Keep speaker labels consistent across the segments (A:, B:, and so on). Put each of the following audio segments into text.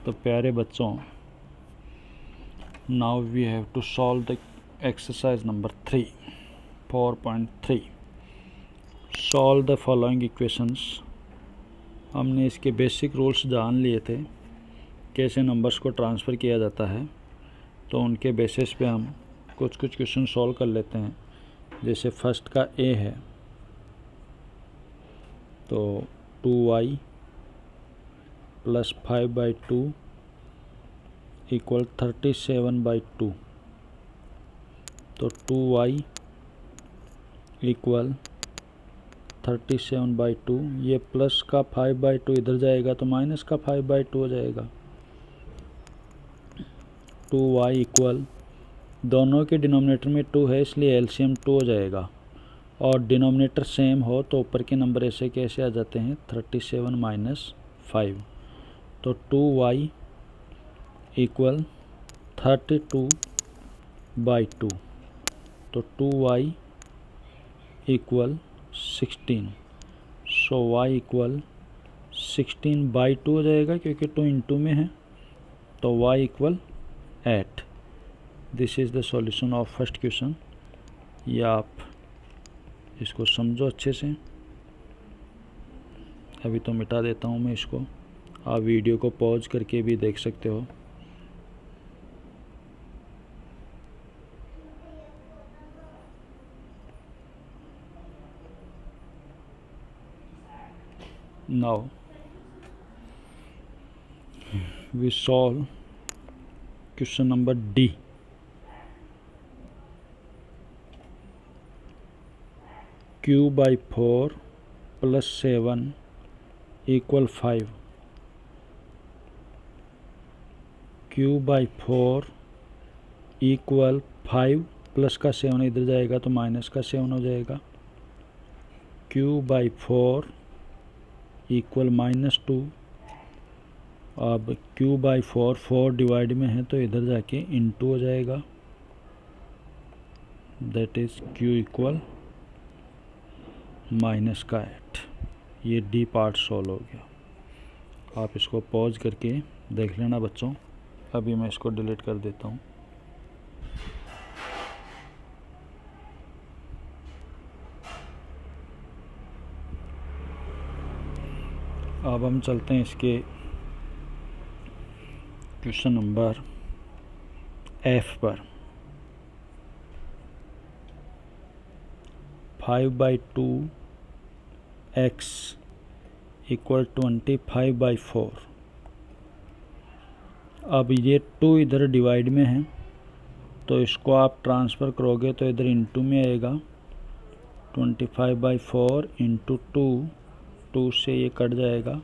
A: तो प्यारे बच्चों, now we have to solve the exercise number 3 4.3। Solve the following equations. हमने इसके बेसिक रूल्स जान लिए थे, कैसे नंबर्स को ट्रांसफ़र किया जाता है। तो उनके बेसिस पे हम कुछ क्वेश्चन सॉल्व कर लेते हैं। जैसे फर्स्ट का ए है, तो 2y + 5/2 = 37/2। तो 2y = 37/2। ये प्लस का 5/2 इधर जाएगा तो माइनस का 5/2 हो जाएगा। 2y = दोनों के डिनोमिनेटर में 2 है, इसलिए एलसीएम 2 हो जाएगा। और डिनोमिनेटर सेम हो तो ऊपर के नंबर ऐसे कैसे आ जाते हैं, 37 - 5। तो 2y = 32/2। तो 2y = 16। सो y = 16/2 हो जाएगा, क्योंकि 2 × में है। तो y = 8। This is the solution of first question. या आप इसको समझो अच्छे से। अभी तो मिटा देता हूँ मैं इसको, आप वीडियो को पॉज करके भी देख सकते हो। Now we solve question number D. q/4 + 7 = 5। q/4 = 5, plus का 7 इधर जाएगा तो माइनस का 7 हो जाएगा। q/4 = -2। अब q/4 4 डिवाइड में है तो इधर जाके इंटू हो जाएगा। That is q = -8। ये डी पार्ट सॉल्व हो गया। आप इसको पॉज करके देख लेना बच्चों। अभी मैं इसको डिलीट कर देता हूँ। अब हम चलते हैं इसके क्वेश्चन नंबर एफ पर। 5/2 x = 25/4। अब ये 2 इधर डिवाइड में है, तो इसको आप ट्रांसफ़र करोगे तो इधर इंटू में आएगा। 25/4 × 2 से ये कट जाएगा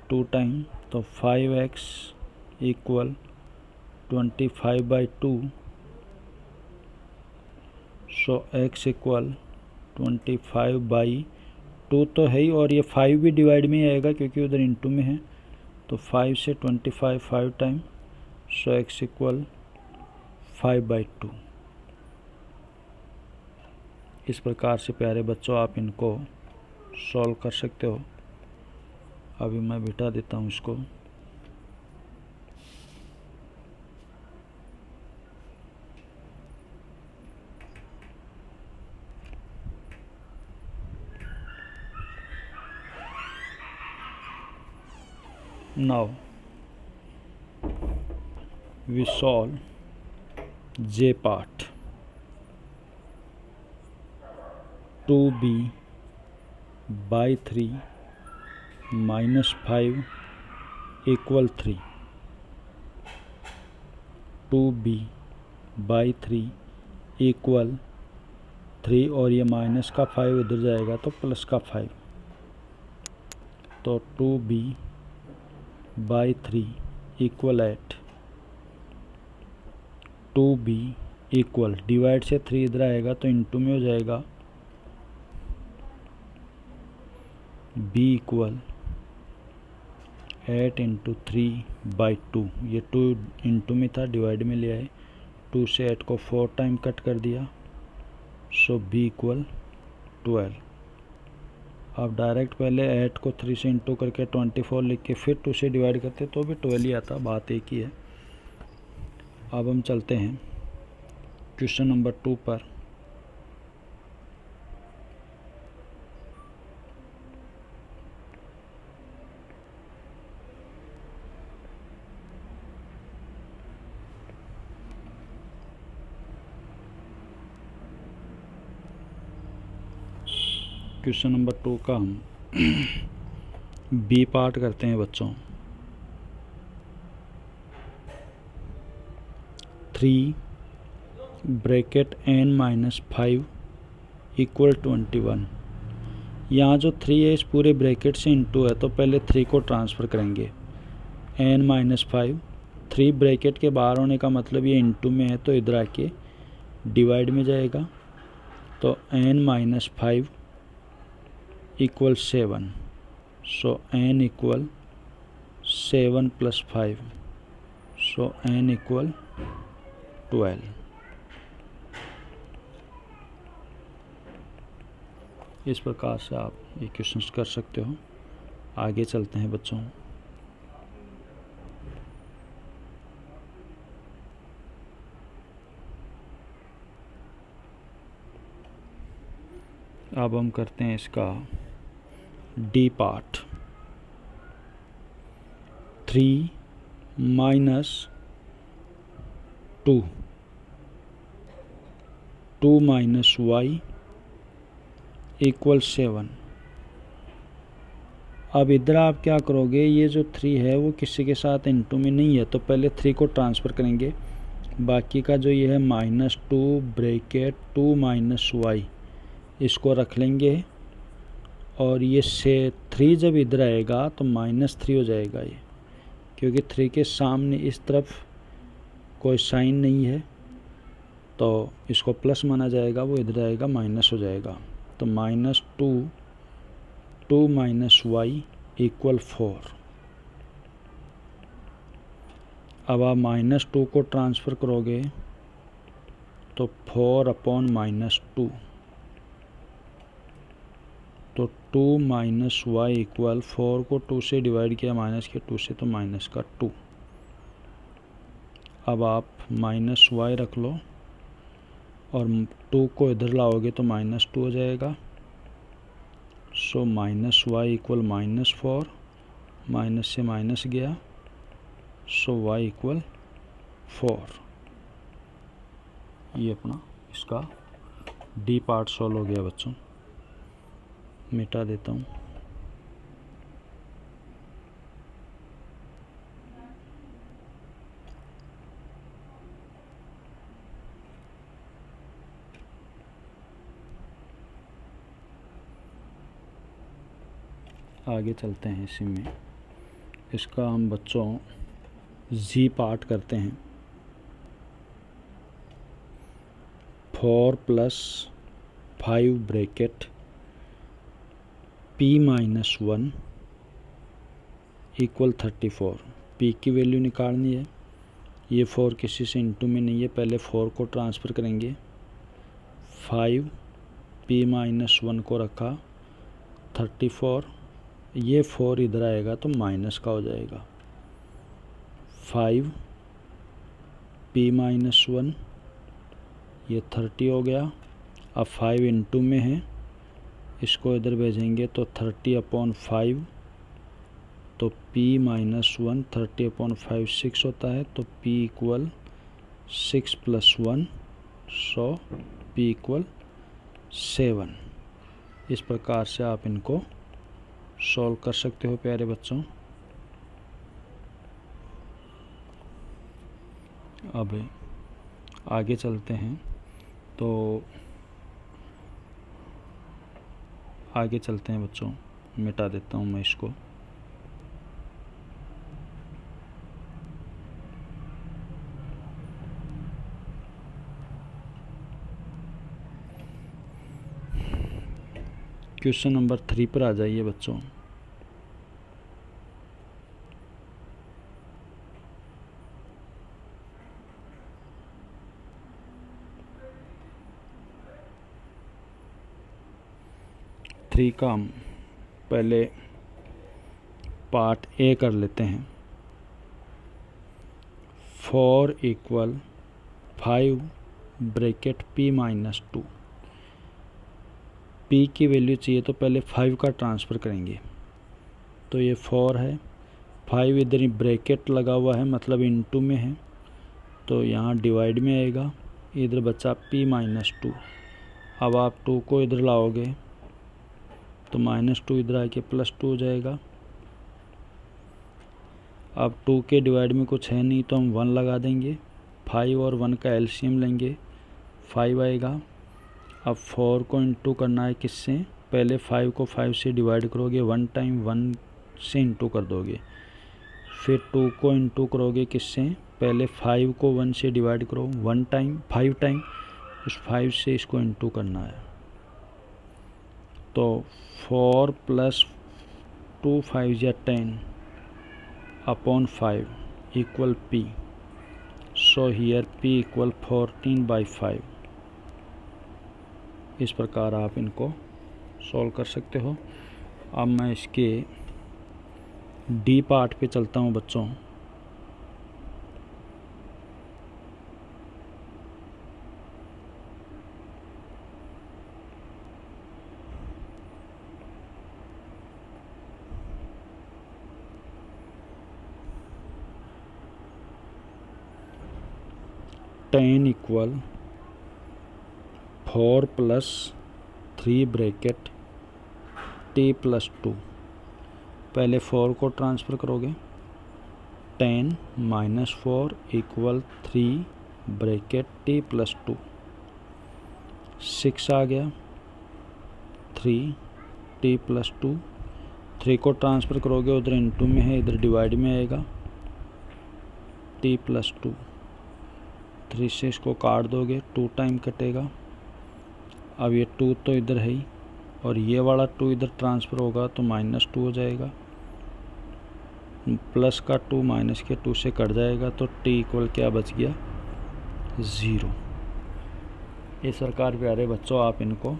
A: 2 टाइम। तो 5x = 25/2। सो x = 25/2 तो है ही, और ये 5 भी डिवाइड में ही आएगा क्योंकि उधर इंटू में है। तो 5 से 25 5 टाइम। सो x = 5/2। इस प्रकार से प्यारे बच्चों आप इनको सॉल्व कर सकते हो। अभी मैं बिठा देता हूँ इसको। Now we solve J part. 2b/3 - 5 = 3। 2b/3 = 3, और ये माइनस का 5 इधर जाएगा तो प्लस का 5। तो 2b/3 = 8। 2b = डिवाइड से 3 इधर आएगा तो इंटू में हो जाएगा। b = 8 × 3/2। ये 2 इंटू में था, डिवाइड में ले आए। 2 से 8 को 4 टाइम कट कर दिया। सो b = 12। आप डायरेक्ट पहले 8 को 3 से इंटू करके 24 लिख के फिर 2 से डिवाइड करते तो भी 12 ही आता, बात एक ही है। अब हम चलते हैं क्वेश्चन नंबर 2 पर। क्वेश्चन नंबर 2 का हम बी पार्ट करते हैं बच्चों। 3 ब्रैकेट n-5 इक्वल 21। यहाँ जो 3 है इस पूरे ब्रैकेट से इंटू है, तो पहले 3 को ट्रांसफ़र करेंगे। n-5 3 ब्रैकेट के बाहर होने का मतलब ये इंटू में है, तो इधर आके डिवाइड में जाएगा। तो n-5 इक्वल 7, सो n इक्वल 7 + 5, सो n इक्वल 12। इस प्रकार से आप ये क्वेश्चंस कर सकते हो। आगे चलते हैं बच्चों। अब हम करते हैं इसका डी पार्ट। 3 - 2 2 - y equal 7। अब इधर आप क्या करोगे, ये जो 3 है वो किसी के साथ इंटू में नहीं है, तो पहले 3 को ट्रांसफ़र करेंगे। बाकी का जो ये है -2 ब्रैकेट 2 - y इसको रख लेंगे, और ये से 3 जब इधर आएगा तो -3 हो जाएगा ये, क्योंकि 3 के सामने इस तरफ कोई साइन नहीं है, तो इसको प्लस माना जाएगा, वो इधर आएगा माइनस हो जाएगा। तो -2 2 - y इक्वल 4। अब आप -2 को ट्रांसफ़र करोगे तो 4/-2, तो 2 - y इक्वल 4 को 2 से डिवाइड किया माइनस के 2 से, तो -2। अब आप -y रख लो और 2 को इधर लाओगे तो -2 हो जाएगा। सो -y इक्वल -4, माइनस से माइनस गया, सो y इक्वल 4। ये अपना इसका डी पार्ट सॉल्व हो गया बच्चों। मिटा देता हूँ। आगे चलते हैं इसी में। इसका हम बच्चों जी पार्ट करते हैं। 4 + 5 ब्रैकेट p - 1 इक्वल 34। p की वैल्यू निकालनी है। ये 4 किसी से इंटू में नहीं है, पहले 4 को ट्रांसफ़र करेंगे। 5 p - 1 को रखा 34, ये 4 इधर आएगा तो माइनस का हो जाएगा। 5 p - 1 ये 30 हो गया। अब 5 इंटू में है, इसको इधर भेजेंगे तो 30/5, तो p - 1 30/5 6 होता है, तो p इक्वल 6 + 1, सो p इक्वल 7। इस प्रकार से आप इनको सॉल्व कर सकते हो प्यारे बच्चों। अब आगे चलते हैं, तो आगे चलते हैं बच्चों। मिटा देता हूँ मैं इसको। क्वेश्चन नंबर 3 पर आ जाइए बच्चों। थ्री का पहले पार्ट ए कर लेते हैं। 4 = 5 ब्रैकेट p - 2। p की वैल्यू चाहिए तो पहले 5 का ट्रांसफ़र करेंगे, तो ये 4 है, 5 इधर ही ब्रैकेट लगा हुआ है मतलब इनटू में है, तो यहाँ डिवाइड में आएगा, इधर बचा p - 2। अब आप 2 को इधर लाओगे तो -2 इधर आके +2 हो जाएगा। अब 2 के डिवाइड में कुछ है नहीं तो हम 1 लगा देंगे, 5 और 1 का एलसीएम लेंगे, 5 आएगा। अब 4 को इंटू करना है किससे, पहले 5 को 5 से डिवाइड करोगे, 1 टाइम 1 से इंटू कर दोगे, फिर 2 को इंटू करोगे किससे, पहले 5 को 1 से डिवाइड करो, 1 टाइम 5 टाइम, उस 5 से इसको इंटू करना है, तो 4 + 2 5 या 10 upon 5 equal p, so here p = 14/5। इस प्रकार आप इनको सॉल्व कर सकते हो। अब मैं इसके डी पार्ट पे चलता हूँ बच्चों। tan = 4 + 3 bracket t + 2। पहले 4 को ट्रांसफ़र करोगे, 10 - 4 = 3 ब्रैकेट t + 2, 6 आ गया, 3 t + 2, 3 को ट्रांसफ़र करोगे उधर इनटू में है, इधर डिवाइड में आएगा, t + 2, 3 से इसको काट दोगे, 2 टाइम कटेगा। अब ये 2 तो इधर है ही, और ये वाला 2 इधर ट्रांसफ़र होगा तो -2 हो जाएगा, प्लस का 2 माइनस के 2 से कट जाएगा, तो t = क्या बच गया, 0। इस प्रकार प्यारे बच्चों आप इनको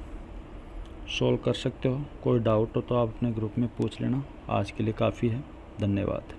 A: सॉल्व कर सकते हो। कोई डाउट हो तो आप अपने ग्रुप में पूछ लेना। आज के लिए काफ़ी है, धन्यवाद।